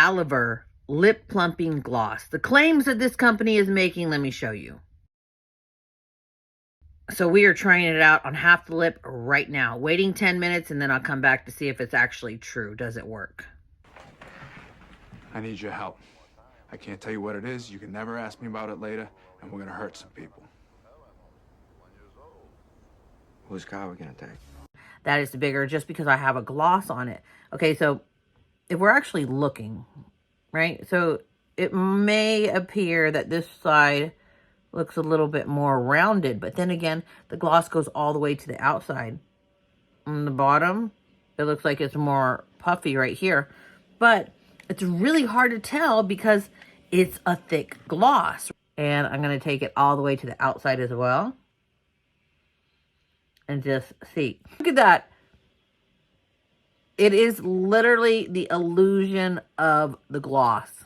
Aliver Lip Plumping Gloss. The claims that this company is making, let me show you. So we are trying it out on half the lip right now. Waiting 10 minutes, and then I'll come back to see if it's actually true. Does it work? I need your help. I can't tell you what it is. You can never ask me about it later, and we're gonna hurt some people. Whose car are we gonna take? That is bigger just because I have a gloss on it. Okay, so if we're actually looking, right? So it may appear that this side looks a little bit more rounded, but then again, the gloss goes all the way to the outside. On the bottom, it looks like it's more puffy right here, but it's really hard to tell because it's a thick gloss. And I'm going to take it all the way to the outside as well. And just see. Look at that. It is literally the illusion of the gloss.